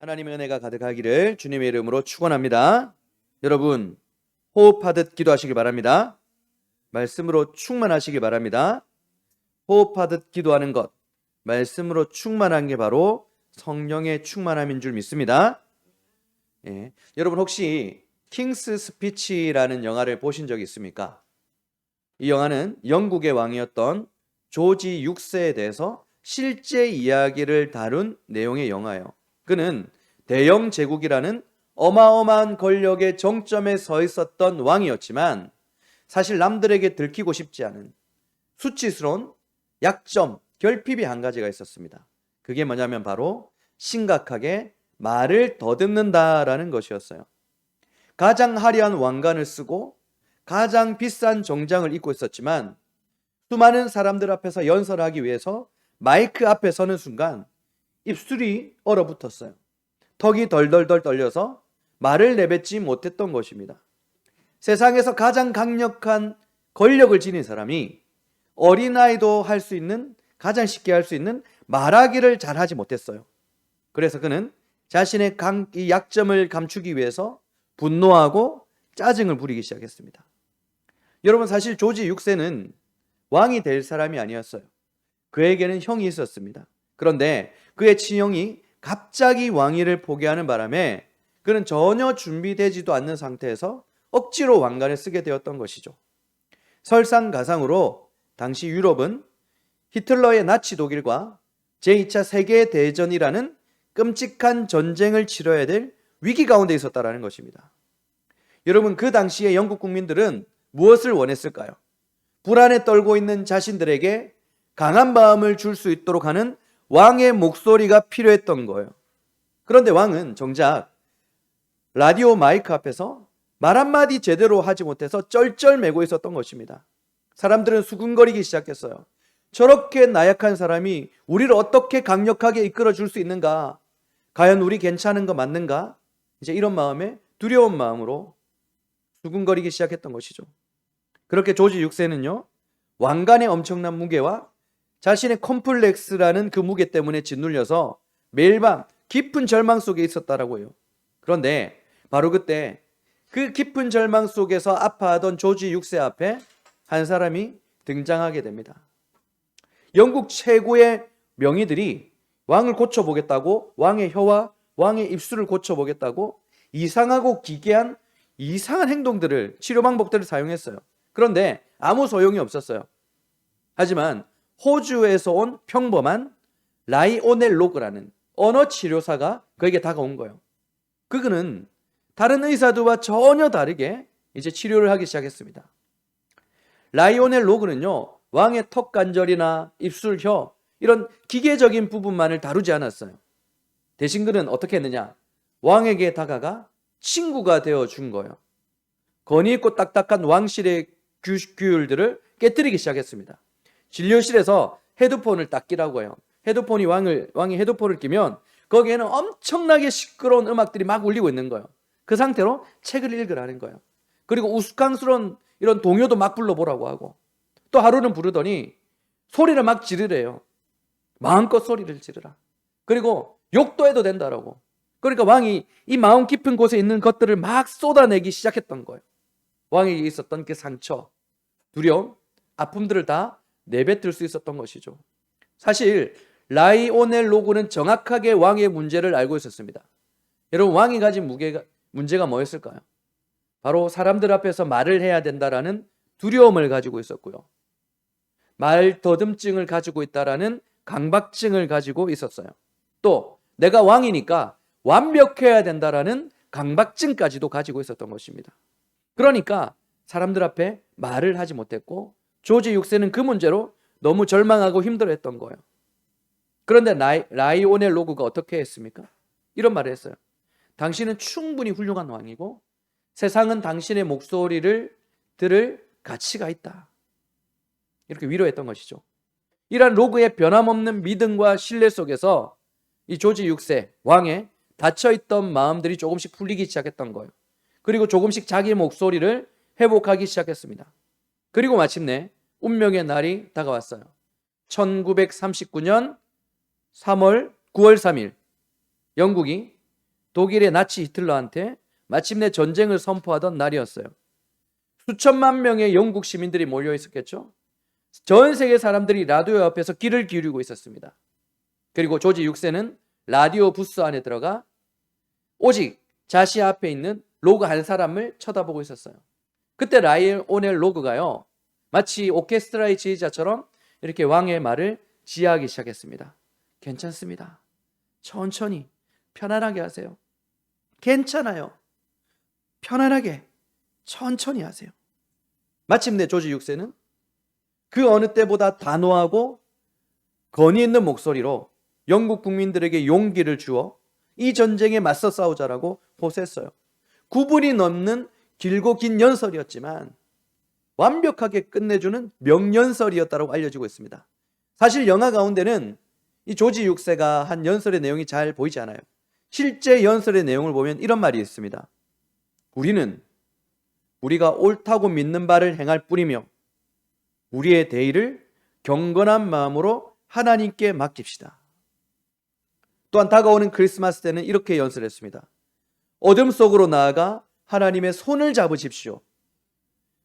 하나님의 은혜가 가득하기를 주님의 이름으로 축원합니다. 여러분, 호흡하듯 기도하시기 바랍니다. 말씀으로 충만하시기 바랍니다. 호흡하듯 기도하는 것, 말씀으로 충만한 게 바로 성령의 충만함인 줄 믿습니다. 여러분 혹시 킹스 스피치라는 영화를 보신 적 있습니까? 이 영화는 영국의 왕이었던 조지 6세에 대해서 실제 이야기를 다룬 내용의 영화예요. 그는 대영 제국이라는 어마어마한 권력의 정점에 서 있었던 왕이었지만 사실 남들에게 들키고 싶지 않은 수치스러운 약점, 결핍이 한 가지가 있었습니다. 그게 뭐냐면 바로 심각하게 말을 더듬는다라는 것이었어요. 가장 화려한 왕관을 쓰고 가장 비싼 정장을 입고 있었지만 수많은 사람들 앞에서 연설하기 위해서 마이크 앞에 서는 순간 입술이 얼어붙었어요. 턱이 덜덜덜 떨려서 말을 내뱉지 못했던 것입니다. 세상에서 가장 강력한 권력을 지닌 사람이 어린아이도 할 수 있는, 가장 쉽게 할 수 있는 말하기를 잘하지 못했어요. 그래서 그는 자신의 이 약점을 감추기 위해서 분노하고 짜증을 부리기 시작했습니다. 여러분, 사실 조지 6세는 왕이 될 사람이 아니었어요. 그에게는 형이 있었습니다. 그런데 그의 친형이 갑자기 왕위를 포기하는 바람에 그는 전혀 준비되지도 않는 상태에서 억지로 왕관을 쓰게 되었던 것이죠. 설상가상으로 당시 유럽은 히틀러의 나치 독일과 제2차 세계대전이라는 끔찍한 전쟁을 치러야 될 위기 가운데 있었다는 것입니다. 여러분, 그 당시에 영국 국민들은 무엇을 원했을까요? 불안에 떨고 있는 자신들에게 강한 마음을 줄 수 있도록 하는 왕의 목소리가 필요했던 거예요. 그런데 왕은 정작 라디오 마이크 앞에서 말 한마디 제대로 하지 못해서 쩔쩔매고 있었던 것입니다. 사람들은 수군거리기 시작했어요. 저렇게 나약한 사람이 우리를 어떻게 강력하게 이끌어 줄 수 있는가? 과연 우리 괜찮은 거 맞는가? 이제 이런 마음에 두려운 마음으로 수군거리기 시작했던 것이죠. 그렇게 조지 6세는요, 왕관의 엄청난 무게와 자신의 컴플렉스라는 그 무게 때문에 짓눌려서 매일 밤 깊은 절망 속에 있었다라고 해요. 그런데 바로 그때 그 깊은 절망 속에서 아파하던 조지 6세 앞에 한 사람이 등장하게 됩니다. 영국 최고의 명의들이 왕을 고쳐보겠다고, 왕의 혀와 왕의 입술을 고쳐보겠다고 이상하고 기괴한 이상한 행동들을, 치료 방법들을 사용했어요. 그런데 아무 소용이 없었어요. 하지만 호주에서 온 평범한 라이오넬 로그라는 언어 치료사가 그에게 다가온 거예요. 그는 다른 의사들과 전혀 다르게 이제 치료를 하기 시작했습니다. 라이오넬 로그는요, 왕의 턱 관절이나 입술, 혀 이런 기계적인 부분만을 다루지 않았어요. 대신 그는 어떻게 했느냐? 왕에게 다가가 친구가 되어 준 거예요. 권위 있고 딱딱한 왕실의 규율들을 깨뜨리기 시작했습니다. 진료실에서 헤드폰을 딱 끼라고 해요. 헤드폰이 왕이 헤드폰을 끼면 거기에는 엄청나게 시끄러운 음악들이 막 울리고 있는 거예요. 그 상태로 책을 읽으라는 거예요. 그리고 우스꽝스러운 이런 동요도 막 불러보라고 하고, 또 하루는 부르더니 소리를 막 지르래요. 마음껏 소리를 지르라. 그리고 욕도 해도 된다라고. 그러니까 왕이 이 마음 깊은 곳에 있는 것들을 막 쏟아내기 시작했던 거예요. 왕에게 있었던 그 상처, 두려움, 아픔들을 다 내뱉을 수 있었던 것이죠. 사실 라이오넬 로그는 정확하게 왕의 문제를 알고 있었습니다. 여러분, 왕이 가진 문제가 뭐였을까요? 바로 사람들 앞에서 말을 해야 된다라는 두려움을 가지고 있었고요. 말 더듬증을 가지고 있다라는 강박증을 가지고 있었어요. 또 내가 왕이니까 완벽해야 된다라는 강박증까지도 가지고 있었던 것입니다. 그러니까 사람들 앞에 말을 하지 못했고, 조지 6세는 그 문제로 너무 절망하고 힘들어했던 거예요. 그런데 라이오넬 로그가 어떻게 했습니까? 이런 말을 했어요. 당신은 충분히 훌륭한 왕이고 세상은 당신의 목소리를 들을 가치가 있다. 이렇게 위로했던 것이죠. 이러한 로그의 변함없는 믿음과 신뢰 속에서 이 조지 6세 왕의 닫혀있던 마음들이 조금씩 풀리기 시작했던 거예요. 그리고 조금씩 자기의 목소리를 회복하기 시작했습니다. 그리고 마침내 운명의 날이 다가왔어요. 1939년 9월 3일 영국이 독일의 나치 히틀러한테 마침내 전쟁을 선포하던 날이었어요. 수천만 명의 영국 시민들이 몰려 있었겠죠. 전 세계 사람들이 라디오 옆에서 귀를 기울이고 있었습니다. 그리고 조지 6세는 라디오 부스 안에 들어가 오직 자신 앞에 있는 로그 한 사람을 쳐다보고 있었어요. 그때 라이오넬 로그가요, 마치 오케스트라의 지휘자처럼 이렇게 왕의 말을 지휘하기 시작했습니다. 괜찮습니다. 천천히 편안하게 하세요. 괜찮아요. 편안하게 천천히 하세요. 마침내 조지 6세는 그 어느 때보다 단호하고 권위 있는 목소리로 영국 국민들에게 용기를 주어 이 전쟁에 맞서 싸우자라고 호소했어요. 9분이 넘는 길고 긴 연설이었지만 완벽하게 끝내주는 명연설이었다고 알려지고 있습니다. 사실 영화 가운데는 이 조지 6세가 한 연설의 내용이 잘 보이지 않아요. 실제 연설의 내용을 보면 이런 말이 있습니다. 우리는 우리가 옳다고 믿는 바를 행할 뿐이며 우리의 대의를 경건한 마음으로 하나님께 맡깁시다. 또한 다가오는 크리스마스 때는 이렇게 연설했습니다. 어둠 속으로 나아가 하나님의 손을 잡으십시오.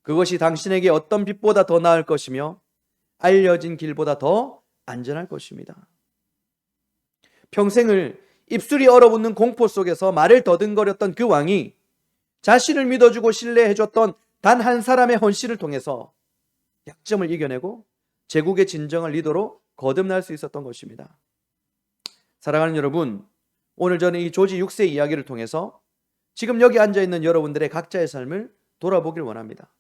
그것이 당신에게 어떤 빛보다 더 나을 것이며 알려진 길보다 더 안전할 것입니다. 평생을 입술이 얼어붙는 공포 속에서 말을 더듬거렸던 그 왕이 자신을 믿어주고 신뢰해줬던 단 한 사람의 헌신을 통해서 약점을 이겨내고 제국의 진정한 리더로 거듭날 수 있었던 것입니다. 사랑하는 여러분, 오늘 저는 이 조지 6세 이야기를 통해서 지금 여기 앉아있는 여러분들의 각자의 삶을 돌아보길 원합니다.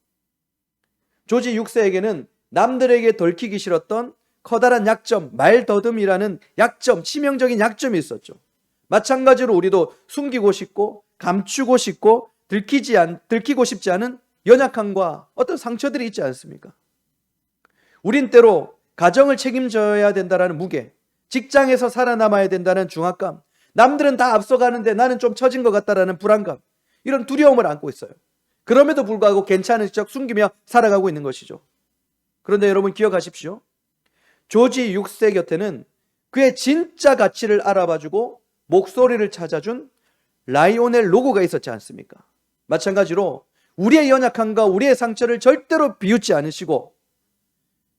조지 6세에게는 남들에게 덜키기 싫었던 커다란 약점, 말더듬이라는 약점, 치명적인 약점이 있었죠. 마찬가지로 우리도 숨기고 싶고 감추고 싶고 들키고 싶지 않은 연약함과 어떤 상처들이 있지 않습니까? 우린 때로 가정을 책임져야 된다는 무게, 직장에서 살아남아야 된다는 중압감, 남들은 다 앞서가는데 나는 좀 처진 것 같다라는 불안감, 이런 두려움을 안고 있어요. 그럼에도 불구하고 괜찮은 척 숨기며 살아가고 있는 것이죠. 그런데 여러분 기억하십시오. 조지 6세 곁에는 그의 진짜 가치를 알아봐주고 목소리를 찾아준 라이오넬 로그가 있었지 않습니까? 마찬가지로 우리의 연약함과 우리의 상처를 절대로 비웃지 않으시고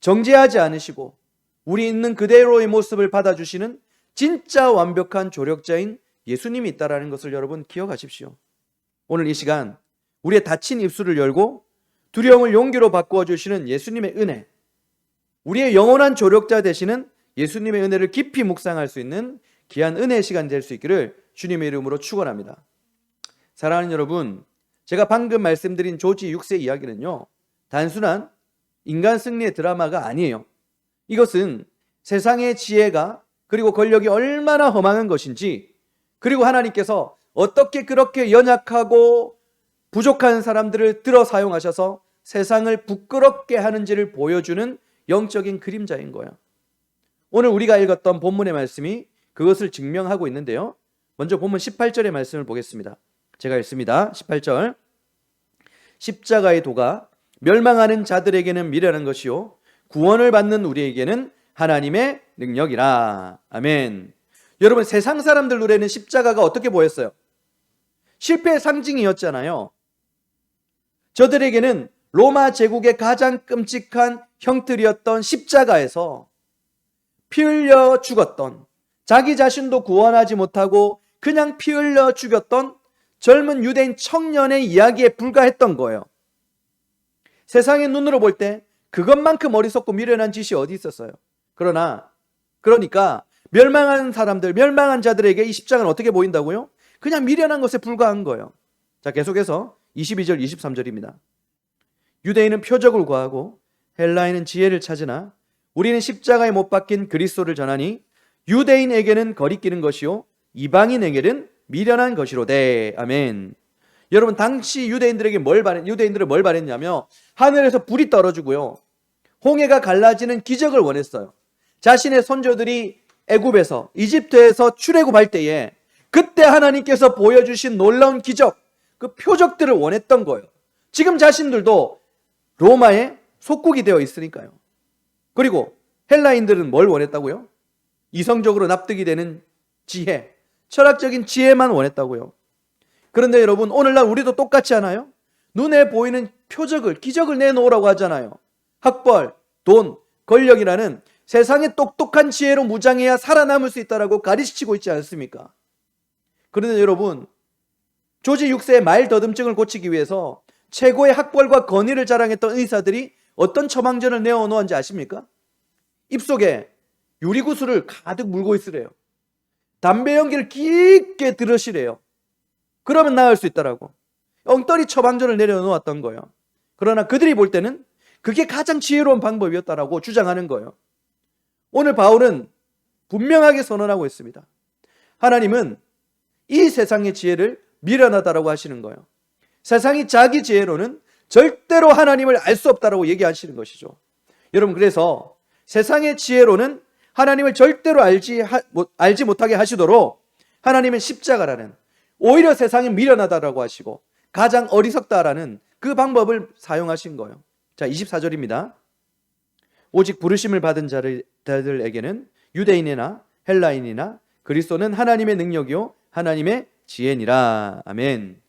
정죄하지 않으시고 우리 있는 그대로의 모습을 받아주시는 진짜 완벽한 조력자인 예수님이 있다는 것을 여러분 기억하십시오. 오늘 이 시간 우리의 닫힌 입술을 열고 두려움을 용기로 바꾸어 주시는 예수님의 은혜, 우리의 영원한 조력자 되시는 예수님의 은혜를 깊이 묵상할 수 있는 귀한 은혜의 시간 될 수 있기를 주님의 이름으로 축원합니다. 사랑하는 여러분, 제가 방금 말씀드린 조지 6세 이야기는요, 단순한 인간 승리의 드라마가 아니에요. 이것은 세상의 지혜가 그리고 권력이 얼마나 허망한 것인지, 그리고 하나님께서 어떻게 그렇게 연약하고 부족한 사람들을 들어 사용하셔서 세상을 부끄럽게 하는지를 보여주는 영적인 그림자인 거예요. 오늘 우리가 읽었던 본문의 말씀이 그것을 증명하고 있는데요. 먼저 본문 18절의 말씀을 보겠습니다. 제가 읽습니다. 18절. 십자가의 도가 멸망하는 자들에게는 미련한 것이요 구원을 받는 우리에게는 하나님의 능력이라. 아멘. 여러분, 세상 사람들 눈에는 십자가가 어떻게 보였어요? 실패의 상징이었잖아요. 저들에게는 로마 제국의 가장 끔찍한 형틀이었던 십자가에서 피 흘려 죽었던, 자기 자신도 구원하지 못하고 그냥 피 흘려 죽였던 젊은 유대인 청년의 이야기에 불과했던 거예요. 세상의 눈으로 볼 때 그것만큼 어리석고 미련한 짓이 어디 있었어요. 그러니까 멸망한 사람들, 멸망한 자들에게 이 십자가는 어떻게 보인다고요? 그냥 미련한 것에 불과한 거예요. 자, 계속해서 22절 23절입니다. 유대인은 표적을 구하고 헬라인은 지혜를 찾으나 우리는 십자가에 못 박힌 그리스도를 전하니 유대인에게는 거리끼는 것이요 이방인에게는 미련한 것이로되. 아멘. 여러분, 당시 유대인들을 뭘 바랬냐면 하늘에서 불이 떨어지고요, 홍해가 갈라지는 기적을 원했어요. 자신의 선조들이 애굽에서, 이집트에서 출애굽할 때에 그때 하나님께서 보여주신 놀라운 기적, 그 표적들을 원했던 거예요. 지금 자신들도 로마의 속국이 되어 있으니까요. 그리고 헬라인들은 뭘 원했다고요? 이성적으로 납득이 되는 지혜, 철학적인 지혜만 원했다고요. 그런데 여러분, 오늘날 우리도 똑같지 않아요? 눈에 보이는 표적을, 기적을 내놓으라고 하잖아요. 학벌, 돈, 권력이라는 세상의 똑똑한 지혜로 무장해야 살아남을 수 있다라고 가르치고 있지 않습니까? 그런데 여러분, 조지 6세의 말 더듬증을 고치기 위해서 최고의 학벌과 권위를 자랑했던 의사들이 어떤 처방전을 내어놓았는지 아십니까? 입속에 유리구슬을 가득 물고 있으래요. 담배 연기를 깊게 들으시래요. 그러면 나을 수 있다라고 엉터리 처방전을 내려놓았던 거예요. 그러나 그들이 볼 때는 그게 가장 지혜로운 방법이었다라고 주장하는 거예요. 오늘 바울은 분명하게 선언하고 있습니다. 하나님은 이 세상의 지혜를 미련하다라고 하시는 거예요. 세상이 자기 지혜로는 절대로 하나님을 알 수 없다라고 얘기하시는 것이죠. 여러분, 그래서 세상의 지혜로는 하나님을 절대로 알지 못하게 하시도록 하나님은 십자가라는, 오히려 세상이 미련하다라고 하시고 가장 어리석다라는 그 방법을 사용하신 거예요. 자, 24절입니다. 오직 부르심을 받은 자들에게는 유대인이나 헬라인이나 그리스도는 하나님의 능력이요 하나님의 지혜니라. 아멘.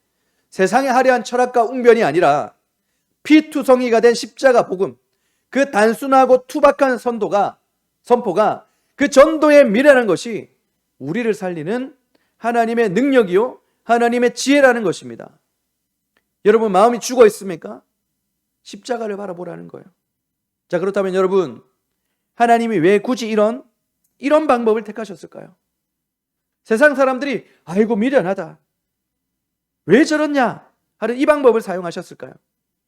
세상의 화려한 철학과 웅변이 아니라 피투성이가 된 십자가 복음, 그 단순하고 투박한 선포가 그 전도에 미련한 것이 우리를 살리는 하나님의 능력이요 하나님의 지혜라는 것입니다. 여러분, 마음이 죽어 있습니까? 십자가를 바라보라는 거예요. 자, 그렇다면 여러분, 하나님이 왜 굳이 이런 방법을 택하셨을까요? 세상 사람들이 아이고 미련하다, 왜 저렇냐 하는 이 방법을 사용하셨을까요?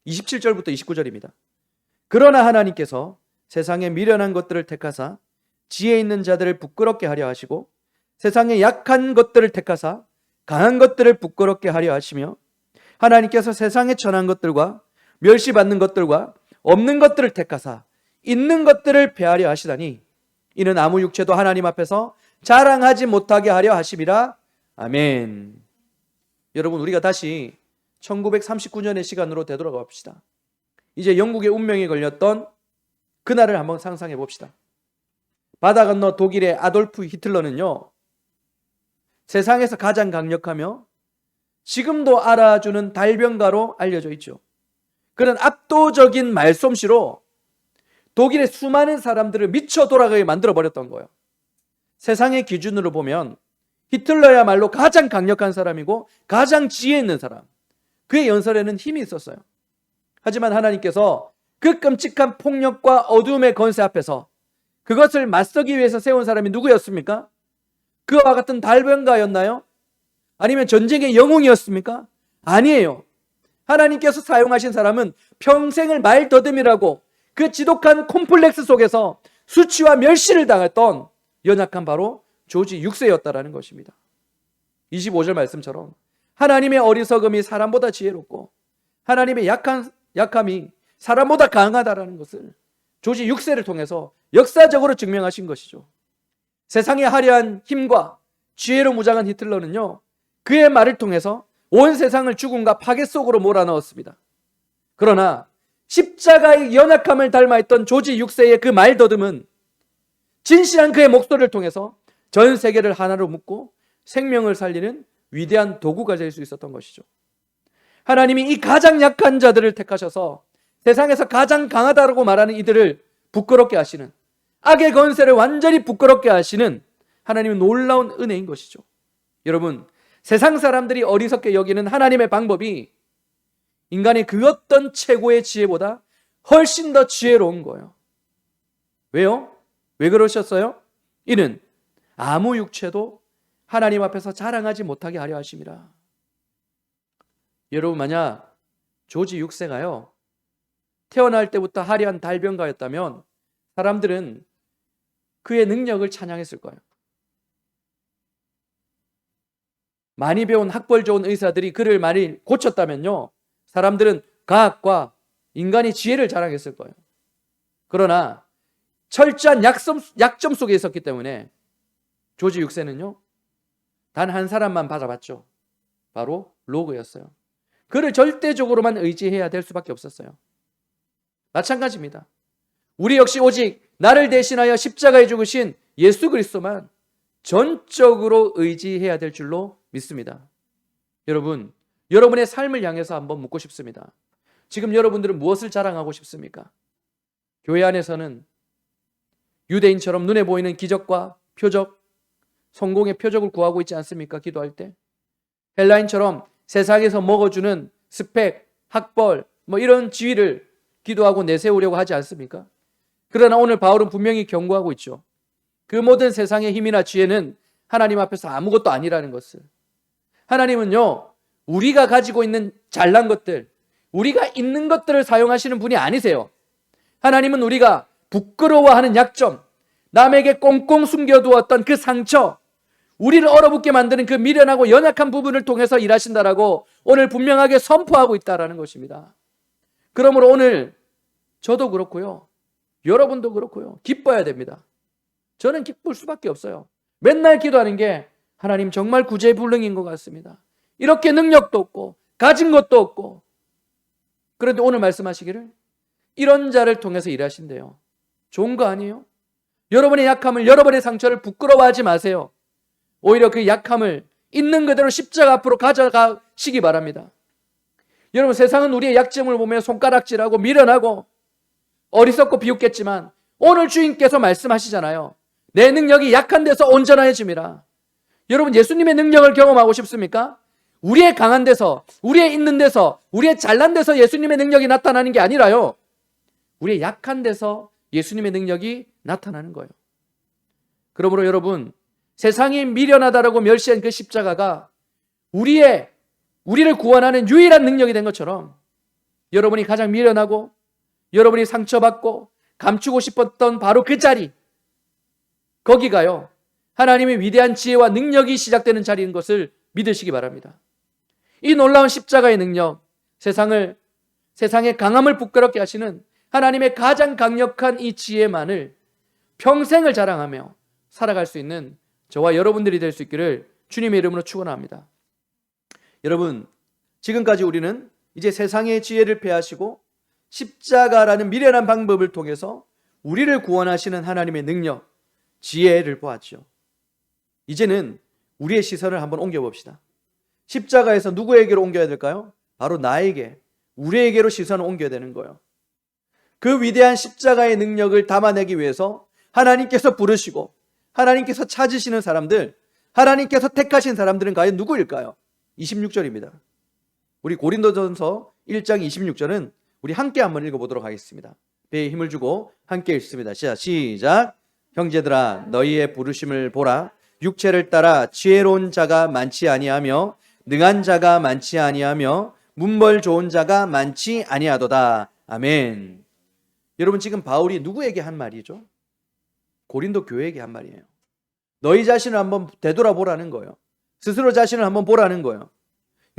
27절부터 29절입니다. 그러나 하나님께서 세상의 미련한 것들을 택하사 지혜 있는 자들을 부끄럽게 하려 하시고 세상의 약한 것들을 택하사 강한 것들을 부끄럽게 하려 하시며 하나님께서 세상의 천한 것들과 멸시받는 것들과 없는 것들을 택하사 있는 것들을 폐하려 하시다니 이는 아무 육체도 하나님 앞에서 자랑하지 못하게 하려 하심이라. 아멘. 여러분, 우리가 다시 1939년의 시간으로 되돌아가 봅시다. 이제 영국의 운명에 걸렸던 그날을 한번 상상해 봅시다. 바다 건너 독일의 아돌프 히틀러는요, 세상에서 가장 강력하며 지금도 알아주는 달변가로 알려져 있죠. 그런 압도적인 말솜씨로 독일의 수많은 사람들을 미쳐 돌아가게 만들어버렸던 거예요. 세상의 기준으로 보면 히틀러야말로 가장 강력한 사람이고 가장 지혜 있는 사람, 그의 연설에는 힘이 있었어요. 하지만 하나님께서 그 끔찍한 폭력과 어둠의 건세 앞에서 그것을 맞서기 위해서 세운 사람이 누구였습니까? 그와 같은 달변가였나요? 아니면 전쟁의 영웅이었습니까? 아니에요. 하나님께서 사용하신 사람은 평생을 말더듬이라고 그 지독한 콤플렉스 속에서 수치와 멸시를 당했던 연약한 바로 조지 6세였다라는 것입니다. 25절 말씀처럼 하나님의 어리석음이 사람보다 지혜롭고 하나님의 약함이 사람보다 강하다라는 것을 조지 6세를 통해서 역사적으로 증명하신 것이죠. 세상의 화려한 힘과 지혜로 무장한 히틀러는요, 그의 말을 통해서 온 세상을 죽음과 파괴 속으로 몰아넣었습니다. 그러나 십자가의 연약함을 닮아있던 조지 6세의 그 말더듬은 진실한 그의 목소리를 통해서 전 세계를 하나로 묶고 생명을 살리는 위대한 도구가 될 수 있었던 것이죠. 하나님이 이 가장 약한 자들을 택하셔서 세상에서 가장 강하다고 말하는 이들을 부끄럽게 하시는, 악의 건세를 완전히 부끄럽게 하시는 하나님의 놀라운 은혜인 것이죠. 여러분, 세상 사람들이 어리석게 여기는 하나님의 방법이 인간의 그 어떤 최고의 지혜보다 훨씬 더 지혜로운 거예요. 왜요? 왜 그러셨어요? 이는 아무 육체도 하나님 앞에서 자랑하지 못하게 하려 하심이라. 여러분, 만약 조지 6세가요 태어날 때부터 화려한 달변가였다면 사람들은 그의 능력을 찬양했을 거예요. 많이 배운 학벌 좋은 의사들이 그를 많이 고쳤다면요, 사람들은 과학과 인간의 지혜를 자랑했을 거예요. 그러나 철저한 약점 속에 있었기 때문에 조지 6세는요 단 한 사람만 바라봤죠. 바로 로그였어요. 그를 절대적으로만 의지해야 될 수밖에 없었어요. 마찬가지입니다. 우리 역시 오직 나를 대신하여 십자가에 죽으신 예수 그리스도만 전적으로 의지해야 될 줄로 믿습니다. 여러분, 여러분의 삶을 향해서 한번 묻고 싶습니다. 지금 여러분들은 무엇을 자랑하고 싶습니까? 교회 안에서는 유대인처럼 눈에 보이는 기적과 표적, 성공의 표적을 구하고 있지 않습니까? 기도할 때. 헬라인처럼 세상에서 먹어주는 스펙, 학벌, 이런 지위를 기도하고 내세우려고 하지 않습니까? 그러나 오늘 바울은 분명히 경고하고 있죠. 그 모든 세상의 힘이나 지혜는 하나님 앞에서 아무것도 아니라는 것을. 하나님은요, 우리가 가지고 있는 잘난 것들, 우리가 있는 것들을 사용하시는 분이 아니세요. 하나님은 우리가 부끄러워하는 약점, 남에게 꽁꽁 숨겨두었던 그 상처, 우리를 얼어붙게 만드는 그 미련하고 연약한 부분을 통해서 일하신다라고 오늘 분명하게 선포하고 있다라는 것입니다. 그러므로 오늘 저도 그렇고요, 여러분도 그렇고요, 기뻐야 됩니다. 저는 기쁠 수밖에 없어요. 맨날 기도하는 게 하나님 정말 구제불능인 것 같습니다. 이렇게 능력도 없고 가진 것도 없고. 그런데 오늘 말씀하시기를 이런 자를 통해서 일하신대요. 좋은 거 아니에요? 여러분의 약함을, 여러분의 상처를 부끄러워하지 마세요. 오히려 그 약함을 있는 그대로 십자가 앞으로 가져가시기 바랍니다. 여러분, 세상은 우리의 약점을 보며 손가락질하고 미련하고 어리석고 비웃겠지만 오늘 주인께서 말씀하시잖아요. 내 능력이 약한 데서 온전해짐이라. 여러분, 예수님의 능력을 경험하고 싶습니까? 우리의 강한 데서, 우리의 있는 데서, 우리의 잘난 데서 예수님의 능력이 나타나는 게 아니라요, 우리의 약한 데서 예수님의 능력이 나타나는 거예요. 그러므로 여러분, 세상이 미련하다라고 멸시한 그 십자가가 우리를 구원하는 유일한 능력이 된 것처럼, 여러분이 가장 미련하고 여러분이 상처받고 감추고 싶었던 바로 그 자리, 거기가요, 하나님의 위대한 지혜와 능력이 시작되는 자리인 것을 믿으시기 바랍니다. 이 놀라운 십자가의 능력, 세상의 강함을 부끄럽게 하시는 하나님의 가장 강력한 이 지혜만을 평생을 자랑하며 살아갈 수 있는 저와 여러분들이 될 수 있기를 주님의 이름으로 축원합니다. 여러분, 지금까지 우리는 이제 세상의 지혜를 폐하시고 십자가라는 미련한 방법을 통해서 우리를 구원하시는 하나님의 능력, 지혜를 보았죠. 이제는 우리의 시선을 한번 옮겨봅시다. 십자가에서 누구에게로 옮겨야 될까요? 바로 나에게, 우리에게로 시선을 옮겨야 되는 거예요. 그 위대한 십자가의 능력을 담아내기 위해서 하나님께서 부르시고 하나님께서 찾으시는 사람들, 하나님께서 택하신 사람들은 과연 누구일까요? 26절입니다. 우리 고린도전서 1장 26절은 우리 함께 한번 읽어보도록 하겠습니다. 배에 힘을 주고 함께 읽습니다. 시작. 형제들아, 너희의 부르심을 보라. 육체를 따라 지혜로운 자가 많지 아니하며 능한 자가 많지 아니하며 문벌 좋은 자가 많지 아니하도다. 아멘. 여러분, 지금 바울이 누구에게 한 말이죠? 고린도 교회에게 한 말이에요. 너희 자신을 한번 되돌아보라는 거예요. 스스로 자신을 한번 보라는 거예요.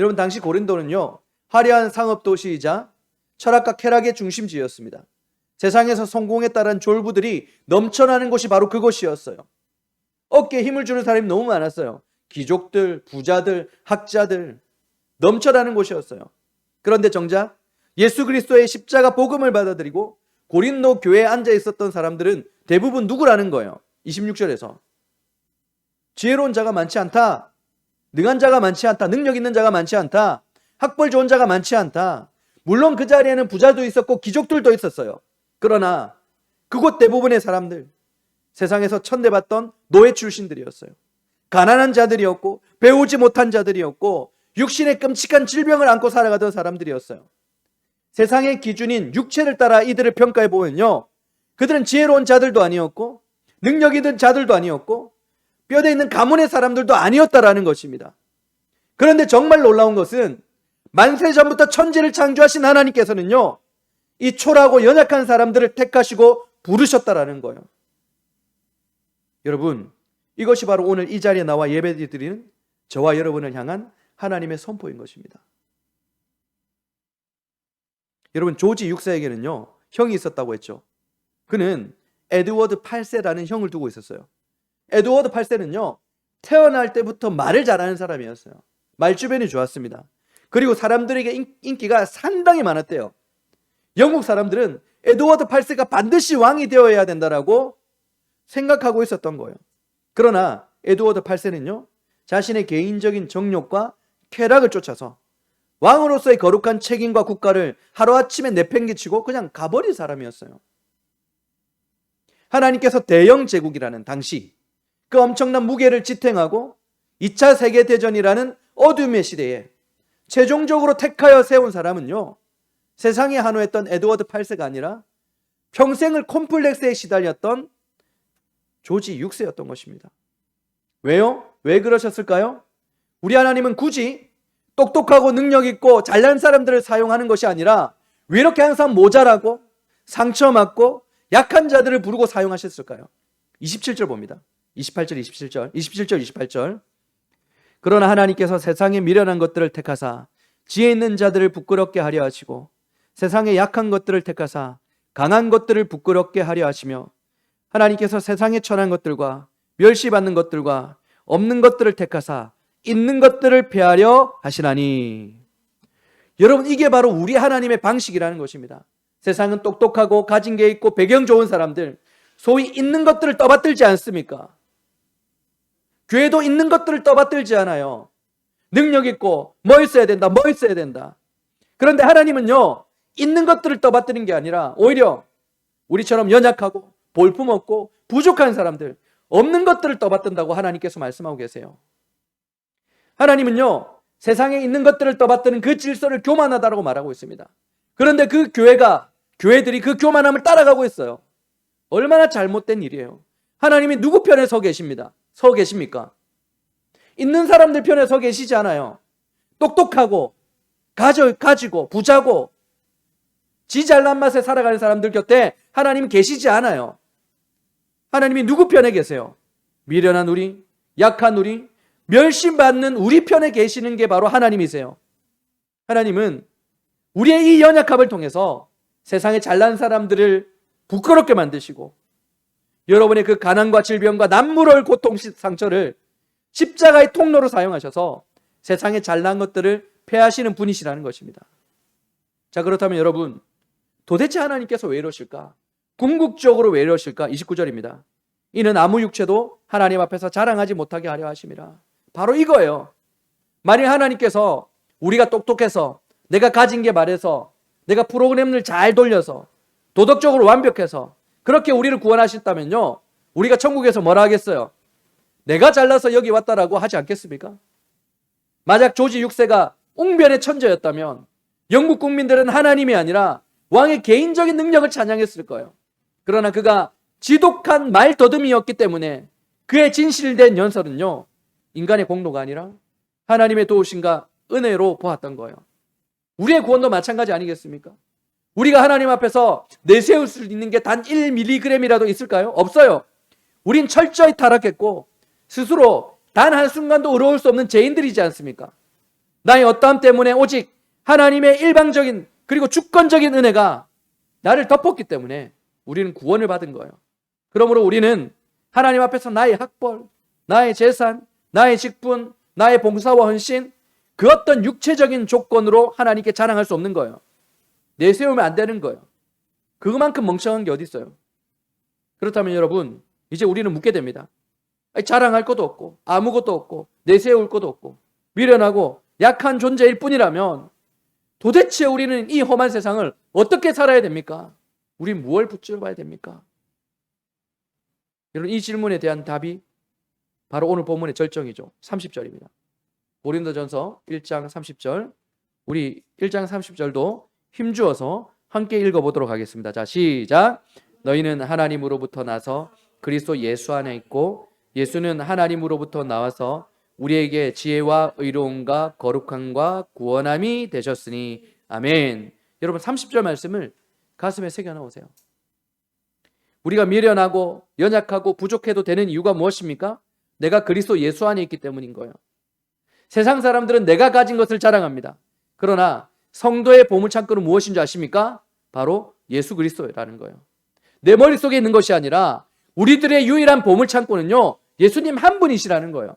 여러분, 당시 고린도는요, 화려한 상업도시이자 철학과 쾌락의 중심지였습니다. 세상에서 성공에 따른 졸부들이 넘쳐나는 곳이 바로 그곳이었어요. 어깨에 힘을 주는 사람이 너무 많았어요. 귀족들, 부자들, 학자들, 넘쳐나는 곳이었어요. 그런데 정작 예수 그리스도의 십자가 복음을 받아들이고 고린도 교회에 앉아 있었던 사람들은 대부분 누구라는 거예요? 26절에서 지혜로운 자가 많지 않다, 능한 자가 많지 않다, 능력 있는 자가 많지 않다, 학벌 좋은 자가 많지 않다. 물론 그 자리에는 부자도 있었고 귀족들도 있었어요. 그러나 그곳 대부분의 사람들, 세상에서 천대받던 노예 출신들이었어요. 가난한 자들이었고 배우지 못한 자들이었고 육신의 끔찍한 질병을 안고 살아가던 사람들이었어요. 세상의 기준인 육체를 따라 이들을 평가해 보면요, 그들은 지혜로운 자들도 아니었고 능력 있는 자들도 아니었고 뼈대 있는 가문의 사람들도 아니었다라는 것입니다. 그런데 정말 놀라운 것은 만세 전부터 천지를 창조하신 하나님께서는요, 이 초라하고 연약한 사람들을 택하시고 부르셨다라는 거예요. 여러분, 이것이 바로 오늘 이 자리에 나와 예배드리는 저와 여러분을 향한 하나님의 선포인 것입니다. 여러분, 조지 6세에게는요 형이 있었다고 했죠. 그는 에드워드 8세라는 형을 두고 있었어요. 에드워드 8세는요 태어날 때부터 말을 잘하는 사람이었어요. 말주변이 좋았습니다. 그리고 사람들에게 인기가 상당히 많았대요. 영국 사람들은 에드워드 8세가 반드시 왕이 되어야 된다라고 생각하고 있었던 거예요. 그러나 에드워드 8세는요, 자신의 개인적인 정욕과 쾌락을 쫓아서 왕으로서의 거룩한 책임과 국가를 하루아침에 내팽개치고 그냥 가버린 사람이었어요. 하나님께서 대영 제국이라는 당시 그 엄청난 무게를 지탱하고 2차 세계대전이라는 어둠의 시대에 최종적으로 택하여 세운 사람은요, 세상에 한호했던 에드워드 8세가 아니라 평생을 콤플렉스에 시달렸던 조지 6세였던 것입니다. 왜요? 왜 그러셨을까요? 우리 하나님은 굳이 똑똑하고 능력 있고 잘난 사람들을 사용하는 것이 아니라 왜 이렇게 항상 모자라고 상처받고 약한 자들을 부르고 사용하셨을까요? 27절 봅니다. 28절, 27절, 27절, 28절. 그러나 하나님께서 세상에 미련한 것들을 택하사 지혜 있는 자들을 부끄럽게 하려 하시고 세상에 약한 것들을 택하사 강한 것들을 부끄럽게 하려 하시며 하나님께서 세상에 천한 것들과 멸시받는 것들과 없는 것들을 택하사 있는 것들을 폐하려 하시나니. 여러분, 이게 바로 우리 하나님의 방식이라는 것입니다. 세상은 똑똑하고 가진 게 있고 배경 좋은 사람들, 소위 있는 것들을 떠받들지 않습니까? 교회도 있는 것들을 떠받들지 않아요. 능력 있고 뭐 있어야 된다, 뭐 있어야 된다. 그런데 하나님은요, 있는 것들을 떠받드는 게 아니라 오히려 우리처럼 연약하고 볼품없고 부족한 사람들, 없는 것들을 떠받든다고 하나님께서 말씀하고 계세요. 하나님은요, 세상에 있는 것들을 떠받드는 그 질서를 교만하다라고 말하고 있습니다. 그런데 그 교회들이 그 교만함을 따라가고 있어요. 얼마나 잘못된 일이에요. 하나님이 누구 편에 서 계십니까? 있는 사람들 편에 서 계시지 않아요. 똑똑하고 가지고 부자고 지 잘난 맛에 살아가는 사람들 곁에 하나님은 계시지 않아요. 하나님이 누구 편에 계세요? 미련한 우리, 약한 우리, 멸시받는 우리 편에 계시는 게 바로 하나님이세요. 하나님은 우리의 이 연약함을 통해서 세상에 잘난 사람들을 부끄럽게 만드시고 여러분의 그 가난과 질병과 남물을 고통 상처를 십자가의 통로로 사용하셔서 세상에 잘난 것들을 폐하시는 분이시라는 것입니다. 자, 그렇다면 여러분, 도대체 하나님께서 왜 이러실까? 궁극적으로 왜 이러실까? 29절입니다. 이는 아무 육체도 하나님 앞에서 자랑하지 못하게 하려 하심이라. 바로 이거예요. 만일 하나님께서 우리가 똑똑해서 내가 가진 게 말해서 내가 프로그램을 잘 돌려서 도덕적으로 완벽해서 그렇게 우리를 구원하셨다면요, 우리가 천국에서 뭐라 하겠어요? 내가 잘나서 여기 왔다라고 하지 않겠습니까? 만약 조지 6세가 웅변의 천재였다면 영국 국민들은 하나님이 아니라 왕의 개인적인 능력을 찬양했을 거예요. 그러나 그가 지독한 말더듬이었기 때문에 그의 진실된 연설은요, 인간의 공로가 아니라 하나님의 도우심과 은혜로 보았던 거예요. 우리의 구원도 마찬가지 아니겠습니까? 우리가 하나님 앞에서 내세울 수 있는 게 단 1mg이라도 있을까요? 없어요. 우린 철저히 타락했고 스스로 단 한순간도 의로울 수 없는 죄인들이지 않습니까? 나의 어떠함 때문에 오직 하나님의 일방적인 그리고 주권적인 은혜가 나를 덮었기 때문에 우리는 구원을 받은 거예요. 그러므로 우리는 하나님 앞에서 나의 학벌, 나의 재산, 나의 직분, 나의 봉사와 헌신, 그 어떤 육체적인 조건으로 하나님께 자랑할 수 없는 거예요. 내세우면 안 되는 거예요. 그만큼 멍청한 게 어디 있어요? 그렇다면 여러분, 이제 우리는 묻게 됩니다. 자랑할 것도 없고 아무것도 없고 내세울 것도 없고 미련하고 약한 존재일 뿐이라면 도대체 우리는 이 험한 세상을 어떻게 살아야 됩니까? 우린 무엇을 붙잡아야 됩니까? 여러분, 이 질문에 대한 답이 바로 오늘 본문의 절정이죠. 30절입니다. 고린도전서 1장 30절. 우리 1장 30절도 힘주어서 함께 읽어보도록 하겠습니다. 자, 시작. 너희는 하나님으로부터 나서 그리스도 예수 안에 있고 예수는 하나님으로부터 나와서 우리에게 지혜와 의로움과 거룩함과 구원함이 되셨으니 아멘. 여러분, 30절 말씀을 가슴에 새겨넣으세요. 우리가 미련하고 연약하고 부족해도 되는 이유가 무엇입니까? 내가 그리스도 예수 안에 있기 때문인 거예요. 세상 사람들은 내가 가진 것을 자랑합니다. 그러나 성도의 보물창고는 무엇인 줄 아십니까? 바로 예수 그리스도라는 거예요. 내 머릿속에 있는 것이 아니라 우리들의 유일한 보물창고는요, 예수님 한 분이시라는 거예요.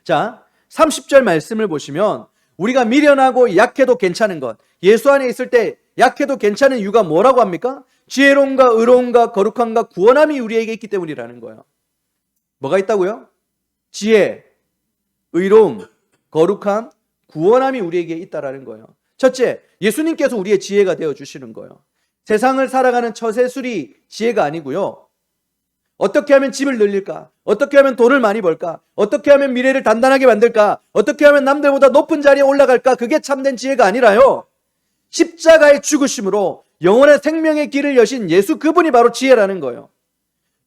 자, 30절 말씀을 보시면 우리가 미련하고 약해도 괜찮은 것, 예수 안에 있을 때 약해도 괜찮은 이유가 뭐라고 합니까? 지혜로움과 의로움과 거룩함과 구원함이 우리에게 있기 때문이라는 거예요. 뭐가 있다고요? 지혜, 의로움, 거룩함, 구원함이 우리에게 있다라는 거예요. 첫째, 예수님께서 우리의 지혜가 되어주시는 거예요. 세상을 살아가는 처세술이 지혜가 아니고요. 어떻게 하면 집을 늘릴까? 어떻게 하면 돈을 많이 벌까? 어떻게 하면 미래를 단단하게 만들까? 어떻게 하면 남들보다 높은 자리에 올라갈까? 그게 참된 지혜가 아니라요. 십자가의 죽으심으로 영원한 생명의 길을 여신 예수 그분이 바로 지혜라는 거예요.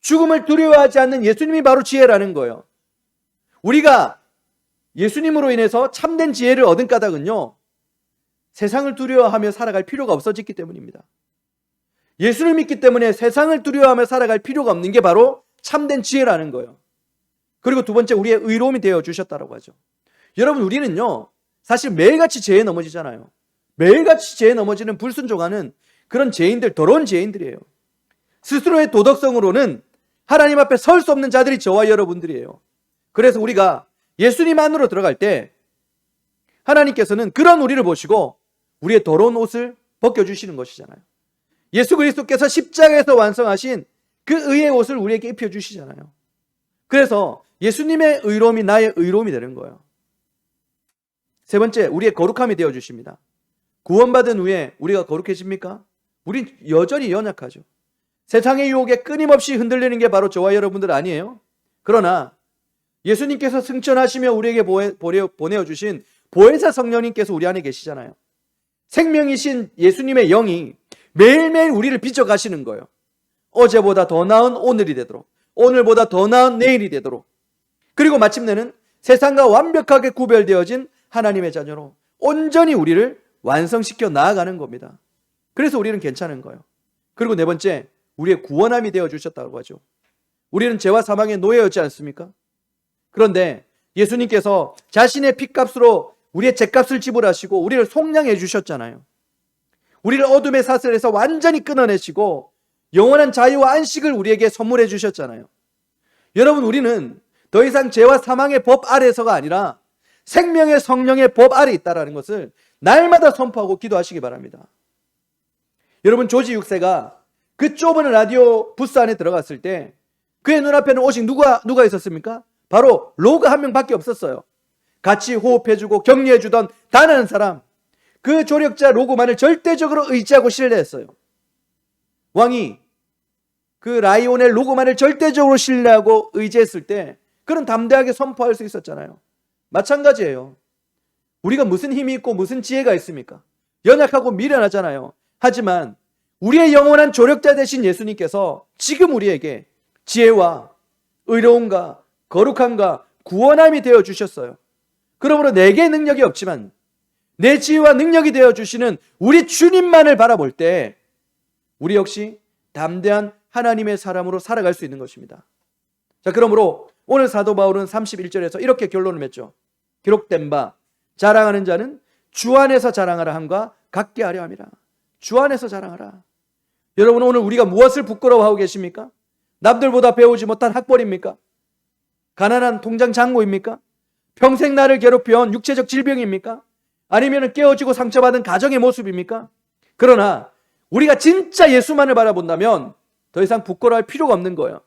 죽음을 두려워하지 않는 예수님이 바로 지혜라는 거예요. 우리가 예수님으로 인해서 참된 지혜를 얻은 까닭은요, 세상을 두려워하며 살아갈 필요가 없어졌기 때문입니다. 예수를 믿기 때문에 세상을 두려워하며 살아갈 필요가 없는 게 바로 참된 지혜라는 거예요. 그리고 두 번째, 우리의 의로움이 되어 주셨다고 하죠. 여러분, 우리는요, 사실 매일같이 죄에 넘어지잖아요. 매일같이 죄에 넘어지는 불순종하는 그런 죄인들, 더러운 죄인들이에요. 스스로의 도덕성으로는 하나님 앞에 설 수 없는 자들이 저와 여러분들이에요. 그래서 우리가 예수님 안으로 들어갈 때 하나님께서는 그런 우리를 보시고 우리의 더러운 옷을 벗겨주시는 것이잖아요. 예수 그리스도께서 십자가에서 완성하신 그 의의 옷을 우리에게 입혀주시잖아요. 그래서 예수님의 의로움이 나의 의로움이 되는 거예요. 세 번째, 우리의 거룩함이 되어주십니다. 구원받은 후에 우리가 거룩해집니까? 우린 여전히 연약하죠. 세상의 유혹에 끊임없이 흔들리는 게 바로 저와 여러분들 아니에요? 그러나 예수님께서 승천하시며 우리에게 보내어주신 보혜사 성령님께서 우리 안에 계시잖아요. 생명이신 예수님의 영이 매일매일 우리를 빚어가시는 거예요. 어제보다 더 나은 오늘이 되도록, 오늘보다 더 나은 내일이 되도록, 그리고 마침내는 세상과 완벽하게 구별되어진 하나님의 자녀로 온전히 우리를 완성시켜 나아가는 겁니다. 그래서 우리는 괜찮은 거예요. 그리고 네 번째, 우리의 구원함이 되어주셨다고 하죠. 우리는 죄와 사망의 노예였지 않습니까? 그런데 예수님께서 자신의 핏값으로 우리의 죄값을 지불하시고 우리를 속량해 주셨잖아요. 우리를 어둠의 사슬에서 완전히 끊어내시고 영원한 자유와 안식을 우리에게 선물해 주셨잖아요. 여러분, 우리는 더 이상 죄와 사망의 법 아래에서가 아니라 생명의 성령의 법 아래에 있다는 것을 날마다 선포하고 기도하시기 바랍니다. 여러분, 조지 6세가 그 좁은 라디오 부스 안에 들어갔을 때 그의 눈앞에는 오직 누가 있었습니까? 바로 로그 한 명밖에 없었어요. 같이 호흡해주고 격려해주던 단 한 사람, 그 조력자 로그만을 절대적으로 의지하고 신뢰했어요. 왕이 그 라이온의 로그만을 절대적으로 신뢰하고 의지했을 때 그는 담대하게 선포할 수 있었잖아요. 마찬가지예요. 우리가 무슨 힘이 있고 무슨 지혜가 있습니까? 연약하고 미련하잖아요. 하지만 우리의 영원한 조력자 되신 예수님께서 지금 우리에게 지혜와 의로움과 거룩함과 구원함이 되어주셨어요. 그러므로 내게 능력이 없지만 내 지혜와 능력이 되어주시는 우리 주님만을 바라볼 때 우리 역시 담대한 하나님의 사람으로 살아갈 수 있는 것입니다. 자, 그러므로 오늘 사도 바울은 31절에서 이렇게 결론을 맺죠. 기록된 바 자랑하는 자는 주 안에서 자랑하라 함과 같게 하려 함이라. 주 안에서 자랑하라. 여러분, 오늘 우리가 무엇을 부끄러워하고 계십니까? 남들보다 배우지 못한 학벌입니까? 가난한 통장 잔고입니까? 평생 나를 괴롭혀온 육체적 질병입니까? 아니면 깨어지고 상처받은 가정의 모습입니까? 그러나 우리가 진짜 예수만을 바라본다면 더 이상 부끄러워할 필요가 없는 거예요.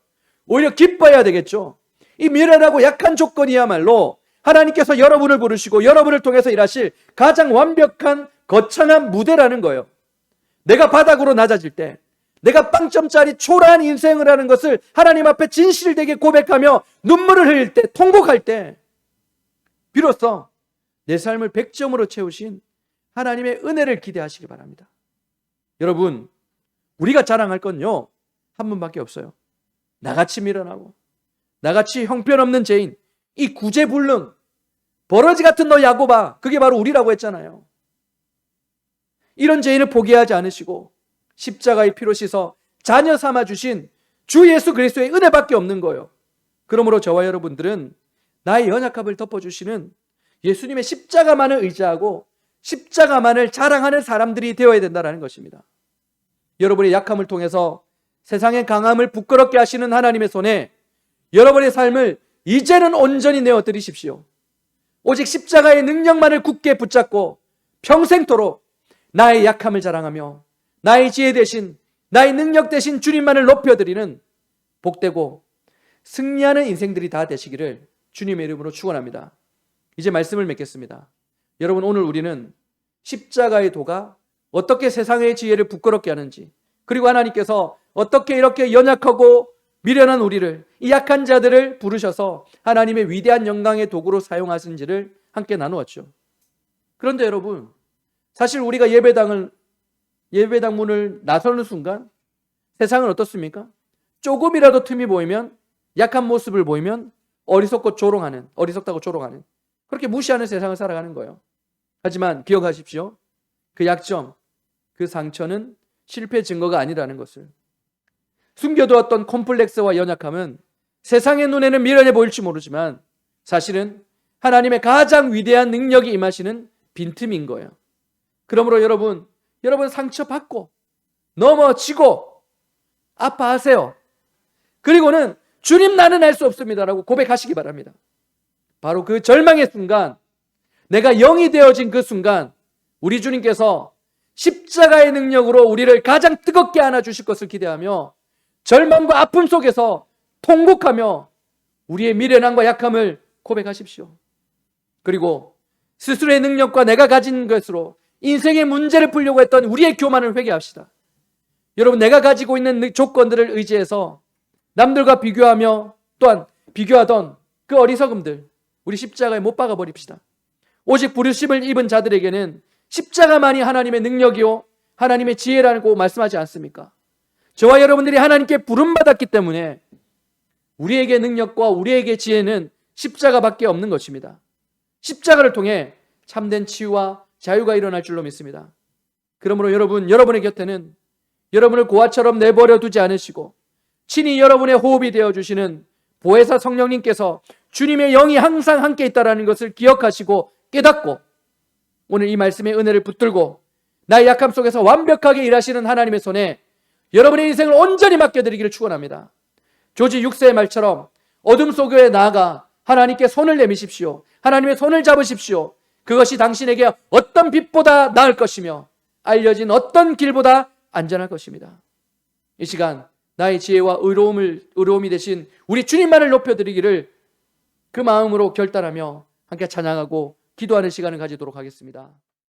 오히려 기뻐해야 되겠죠. 이 미련하고 약한 조건이야말로 하나님께서 여러분을 부르시고 여러분을 통해서 일하실 가장 완벽한 거창한 무대라는 거예요. 내가 바닥으로 낮아질 때, 내가 빵점짜리 초라한 인생을 하는 것을 하나님 앞에 진실되게 고백하며 눈물을 흘릴 때, 통곡할 때 비로소 내 삶을 100점으로 채우신 하나님의 은혜를 기대하시기 바랍니다. 여러분, 우리가 자랑할 건요 한 분밖에 없어요. 나같이 미련하고 나같이 형편없는 죄인, 이 구제불능, 버러지 같은 너 야고바, 그게 바로 우리라고 했잖아요. 이런 죄인을 포기하지 않으시고 십자가의 피로 씻어 자녀 삼아 주신 주 예수 그리스도의 은혜밖에 없는 거예요. 그러므로 저와 여러분들은 나의 연약함을 덮어주시는 예수님의 십자가만을 의지하고 십자가만을 자랑하는 사람들이 되어야 된다는 것입니다. 여러분의 약함을 통해서 세상의 강함을 부끄럽게 하시는 하나님의 손에 여러분의 삶을 이제는 온전히 내어드리십시오. 오직 십자가의 능력만을 굳게 붙잡고 평생토록 나의 약함을 자랑하며 나의 지혜 대신, 나의 능력 대신 주님만을 높여드리는 복되고 승리하는 인생들이 다 되시기를 주님의 이름으로 축원합니다. 이제 말씀을 맺겠습니다. 여러분, 오늘 우리는 십자가의 도가 어떻게 세상의 지혜를 부끄럽게 하는지, 그리고 하나님께서 어떻게 이렇게 연약하고 미련한 우리를, 이 약한 자들을 부르셔서 하나님의 위대한 영광의 도구로 사용하신지를 함께 나누었죠. 그런데 여러분, 사실 우리가 예배당 문을 나서는 순간 세상은 어떻습니까? 조금이라도 틈이 보이면, 약한 모습을 보이면 어리석다고 조롱하는, 그렇게 무시하는 세상을 살아가는 거예요. 하지만 기억하십시오. 그 약점, 그 상처는 실패 증거가 아니라는 것을. 숨겨두었던 콤플렉스와 연약함은 세상의 눈에는 미련해 보일지 모르지만 사실은 하나님의 가장 위대한 능력이 임하시는 빈틈인 거예요. 그러므로 여러분 상처받고 넘어지고 아파하세요. 그리고는 주님, 나는 할 수 없습니다라고 고백하시기 바랍니다. 바로 그 절망의 순간, 내가 영이 되어진 그 순간, 우리 주님께서 십자가의 능력으로 우리를 가장 뜨겁게 안아주실 것을 기대하며 절망과 아픔 속에서 통곡하며 우리의 미련함과 약함을 고백하십시오. 그리고 스스로의 능력과 내가 가진 것으로 인생의 문제를 풀려고 했던 우리의 교만을 회개합시다. 여러분, 내가 가지고 있는 조건들을 의지해서 남들과 비교하며 또한 비교하던 그 어리석음들, 우리 십자가에 못 박아 버립시다. 오직 부르심을 입은 자들에게는 십자가만이 하나님의 능력이요 하나님의 지혜라고 말씀하지 않습니까? 저와 여러분들이 하나님께 부름받았기 때문에 우리에게 능력과 우리에게 지혜는 십자가밖에 없는 것입니다. 십자가를 통해 참된 치유와 자유가 일어날 줄로 믿습니다. 그러므로 여러분의 곁에는 여러분을 고아처럼 내버려 두지 않으시고 친히 여러분의 호흡이 되어주시는 보혜사 성령님께서 주님의 영이 항상 함께 있다는 것을 기억하시고 깨닫고 오늘 이 말씀의 은혜를 붙들고 나의 약함 속에서 완벽하게 일하시는 하나님의 손에 여러분의 인생을 온전히 맡겨드리기를 축원합니다. 조지 6세의 말처럼 어둠 속에 나아가 하나님께 손을 내미십시오. 하나님의 손을 잡으십시오. 그것이 당신에게 어떤 빛보다 나을 것이며 알려진 어떤 길보다 안전할 것입니다. 이 시간 나의 지혜와 의로움이 되신 우리 주님만을 높여드리기를 그 마음으로 결단하며 함께 찬양하고 기도하는 시간을 가지도록 하겠습니다.